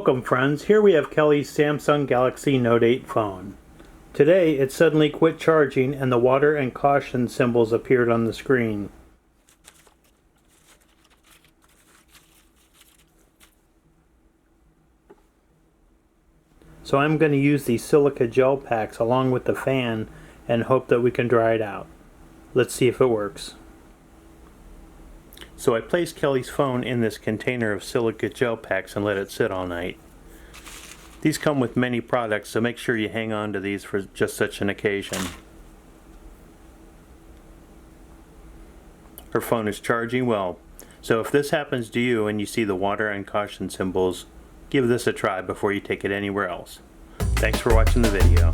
Welcome friends, here we have Kelly's Samsung Galaxy Note 8 phone. Today it suddenly quit charging and the water and caution symbols appeared on the screen. So I'm going to use these silica gel packs along with the fan and hope that we can dry it out. Let's see if it works. So I placed Kelly's phone in this container of silica gel packs and let it sit all night. These come with many products, so make sure you hang on to these for just such an occasion. Her phone is charging well, so if this happens to you and you see the water and caution symbols, give this a try before you take it anywhere else. Thanks for watching the video.